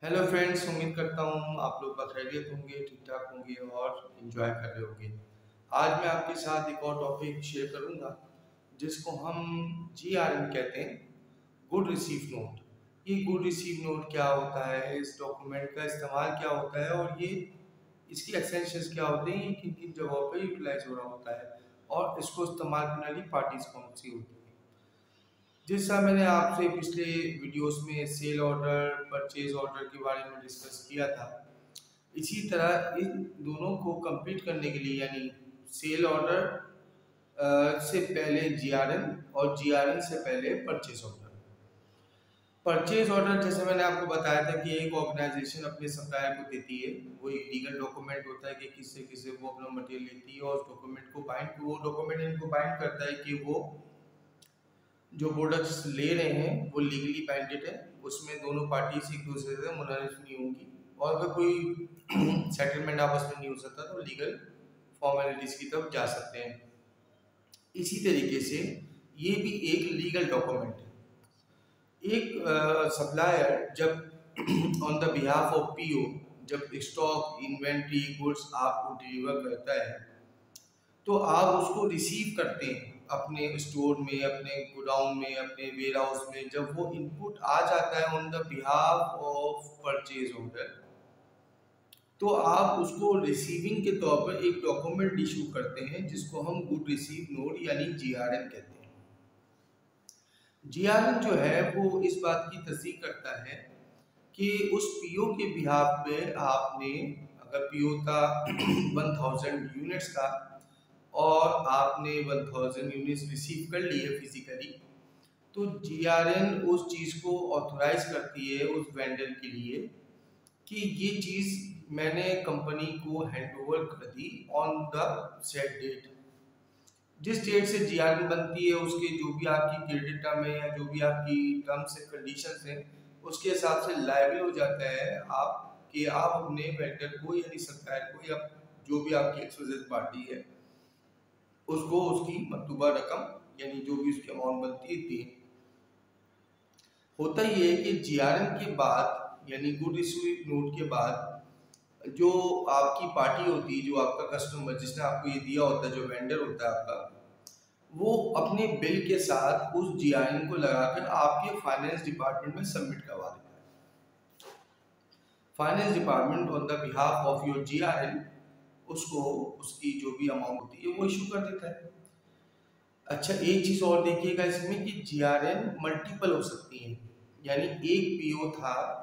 Hello friends, उम्मीद करता हूँ आप लोग खैरियत होंगे, ठीक ठाक होंगे और एंजॉय कर रहे होंगे। आज मैं आपके साथ एक और टॉपिक शेयर करूँगा जिसको हम GRN कहते हैं, गुड रिसीव नोट। ये गुड रिसीव नोट क्या होता है, इस डॉक्यूमेंट का इस्तेमाल क्या होता है और ये इसकी एक्सटेंशंस क्या होते हैं, ये किन किन जगहों पर यूटिलाइज हो रहा होता है और इसको इस्तेमाल करने वाली पार्टीज कौन सी होती है। जैसा मैंने आपसे पिछले वीडियोस में सेल ऑर्डर, परचेज ऑर्डर के बारे में डिस्कस किया था, इसी तरह इन दोनों को कंप्लीट करने के लिए यानी सेल ऑर्डर से पहले GRN और GRN से पहले परचेज ऑर्डर। परचेज ऑर्डर जैसे मैंने आपको बताया था कि एक ऑर्गेनाइजेशन अपने सप्लायर को देती है, वो एक लीगल डॉक्यूमेंट होता है कि किससे किससे वो अपना मटेरियल लेती है और उस डॉक्यूमेंट को वो डॉक्यूमेंट इनको बाइंड करता है कि वो जो प्रोडक्ट्स ले रहे हैं वो लीगली बाइंडेड है, उसमें दोनों पार्टीज एक दूसरे से मुनासिब नहीं होंगी और अगर कोई सेटलमेंट आपस में नहीं हो सकता तो लीगल फॉर्मेलिटीज की तरफ जा सकते हैं। इसी तरीके से ये भी एक लीगल डॉक्यूमेंट है। एक सप्लायर जब on the behalf of PO जब स्टॉक, इन्वेंट्री, गुड्स आपको डिलीवर करता है तो आप उसको रिसीव करते हैं अपने स्टोर में, अपने गोडाउन में, अपने वेयर हाउस में। जब वो इनपुट आ जाता है on the behalf of purchase order तो आप उसको रिसीविंग के तौर पर एक डॉक्यूमेंट इशू करते हैं जिसको हम गुड रिसीव नोट यानी GRN कहते हैं। GRN जो है वो इस बात की तस्दीक करता है कि उस PO के बिहाफ पे आपने, अगर PO था 1000 यूनिट्स का और आपने 1000 यूनिट्स रिसीव कर लिए फिजिकली, तो GRN उस चीज़ को ऑथोराइज करती है उस वेंडर के लिए कि ये चीज़ मैंने कंपनी को हैंड ओवर कर दी ऑन द सेट डेट। जिस डेट से GRN बनती है उसके जो भी आपकी क्रेडिट टर्म है या जो भी आपकी टर्म्स एंड कंडीशंस हैं उसके हिसाब से लायबल हो जाता है आप कि आप अपने वेंडर को यानी सप्लायर को या जो भी आपकी एक्सक्लूसिव पार्टी है उसको उसकी मतलूबा रकम यानी जो भी उसकी अमाउंट बनती है दें। होता ये है कि GRN के बाद यानी गुड रिसीव नोट के बाद जो आपकी पार्टी होती है, जो आपका कस्टमर जिसने आपको ये दिया होता है, जो वेंडर होता है आपका, वो अपने बिल के साथ उस GRN को लगाकर आपके फाइनेंस डिपार्टमेंट में सबमिट करवा देता है। Finance department on the behalf of your GRN उसको उसकी जो भी अमाउंट होती है वो इशू कर देता है। अच्छा, एक चीज़ और देखिएगा इसमें कि GRN मल्टीपल हो सकती है, यानी एक PO था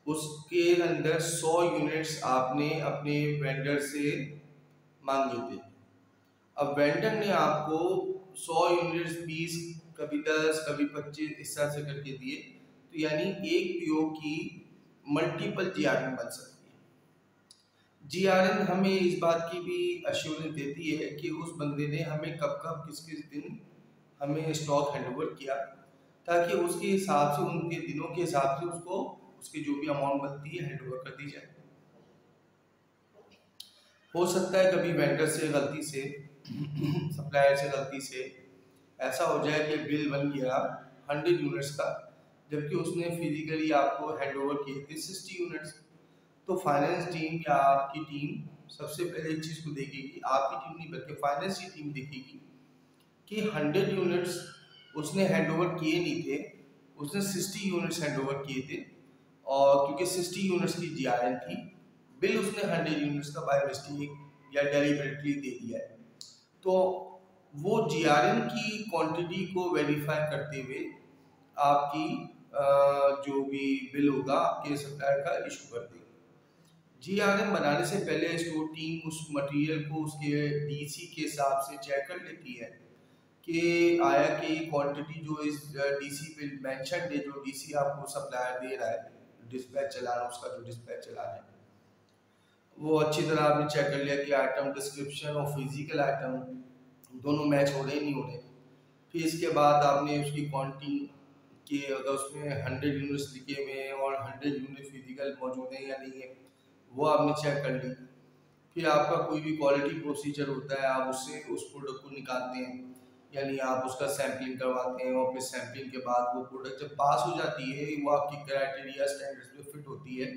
उसके अंदर 100 यूनिट्स आपने अपने वेंडर से मांगे थे। अब वेंडर ने आपको 100 यूनिट्स 20, कभी 10, कभी 25 इस तरह से करके दिए, तो यानी एक PO की मल्टीपल GRN बन सकती है। GRN हमें इस बात की भी अश्योरेंस देती है कि उस बंदे ने हमें कब कब किस किस दिन हमें स्टॉक हैंडओवर किया, ताकि उसके हिसाब से, उनके दिनों के हिसाब से उसको उसकी जो भी अमाउंट बनती है हैंडओवर कर दी जाए। हो सकता है कभी वेंडर से गलती से सप्लायर से गलती से ऐसा हो जाए कि बिल बन गया 100 यूनिट्स का जबकि उसने फिजिकली आपको हैंडओवर किए थे 60 यूनिट्स। तो फाइनेंस टीम या आपकी टीम सबसे पहले इस चीज़ को देखेगी, आपकी टीम नहीं बल्कि फाइनेंस की टीम देखेगी कि 100 यूनिट्स उसने हैंडओवर किए नहीं थे, उसने 60 यूनिट्स हैंडओवर किए थे और क्योंकि 60 यूनिट्स की GRN थी, बिल उसने 100 यूनिट्स का बाय मिस्टेक या डेलिबरेटली दे दिया है। तो वो GRN की क्वांटिटी को वेरीफाई करते हुए आपकी जो भी बिल होगा आपके सप्लायर का इशू कर देगी। GRN बनाने से पहले स्टोर टीम उस मटेरियल को उसके DC के हिसाब से चेक कर लेती है कि आया कि क्वांटिटी जो इस DC पे मेंशन है, जो DC आपको सप्लायर दे रहा है, डिस्पैच चला रहा है, उसका जो डिस्पैच चला रहा है वो अच्छी तरह आपने चेक कर लिया कि आइटम डिस्क्रिप्शन और फिजिकल आइटम दोनों मैच हो रहे नहीं हो रहे। फिर इसके बाद आपने उसकी क्वांटिटी कि अगर उसमें 100 यूनिट्स लिखे हुए हैं और 100 यूनिट फिजिकल मौजूद है या नहीं है वो आपने चेक कर ली। फिर आपका कोई भी क्वालिटी प्रोसीजर होता है, आप उससे उस प्रोडक्ट को निकालते हैं यानी आप उसका सैम्पलिंग करवाते हैं और फिर सैम्पलिंग के बाद वो प्रोडक्ट जब पास हो जाती है, वो आपकी क्राइटेरिया स्टैंडर्ड्स में फिट होती है,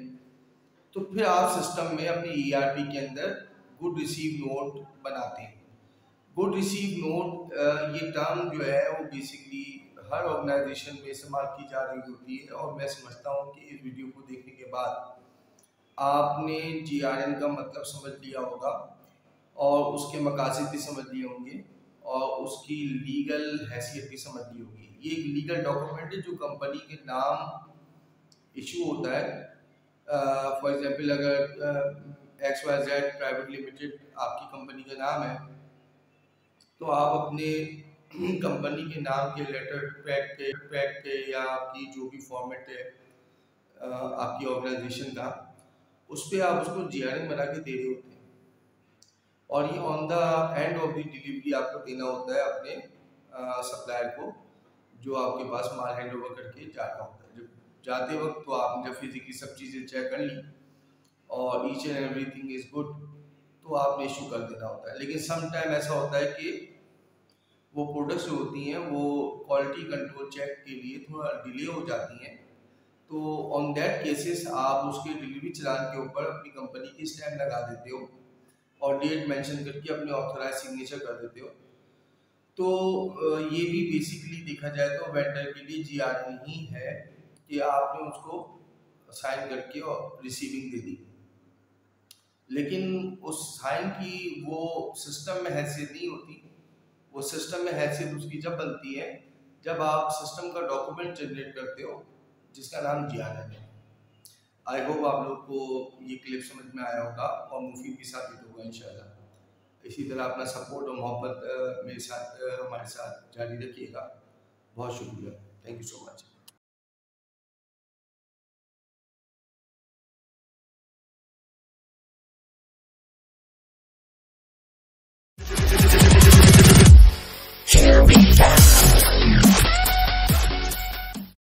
तो फिर आप सिस्टम में अपने ईआरपी के अंदर गुड रिसीव नोट बनाते हैं। गुड रिसीव नोट ये टर्म जो है वो बेसिकली हर ऑर्गेनाइजेशन में इस्तेमाल की जा रही होती है, और मैं समझता हूँ कि इस वीडियो को देखने के बाद आपने जीआरएन का मतलब समझ लिया होगा और उसके मकासद भी समझ लिए होंगे और उसकी लीगल हैसियत भी समझ ली होगी। ये एक लीगल डॉक्यूमेंट है जो कंपनी के नाम इशू होता है। फॉर एग्जांपल अगर XYZ प्राइवेट लिमिटेड आपकी कंपनी का नाम है, तो आप अपने कंपनी के नाम के लेटर पैड पे या आपकी जो भी फॉर्मेट है आपकी ऑर्गेनाइजेशन का, उस पर आप उसको जीआरएन बना के दे रहे होते हैं, और ये on the end of the delivery आपको देना होता है अपने सप्लायर को, जो आपके पास माल हैंड ओवर करके जाना होता है। जब जाते वक्त तो आपने जब फिजिकली सब चीज़ें चेक कर ली और each and everything is good, तो आपने इशू कर देना होता है। लेकिन सम टाइम ऐसा होता है कि वो प्रोडक्ट्स जो होती हैं वो क्वालिटी कंट्रोल चेक के लिए थोड़ा डिले हो जाती हैं, तो ऑन दैट केसेस आप उसके डिलीवरी चालान के ऊपर अपनी कंपनी की स्टैम्प लगा देते हो और डेट मेंशन करके अपने ऑथराइज सिग्नेचर कर देते हो। तो ये भी बेसिकली देखा जाए तो वेंडर के लिए जीआरएन ही है कि आपने उसको साइन करके और रिसीविंग दे दी। लेकिन उस साइन की वो सिस्टम में हैसियत नहीं होती। वो सिस्टम में हैसियत उसकी जब बनती है जब आप सिस्टम का डॉक्यूमेंट जनरेट करते हो जिसका नाम जीआरएन है। आई होप आप लोग को ये क्लिप समझ में आया होगा और मुफीद भी साबित होगा इंशाल्लाह। इसी तरह अपना सपोर्ट और मोहब्बत मेरे साथ हमारे साथ जारी रखिएगा। बहुत शुक्रिया। Thank you so much.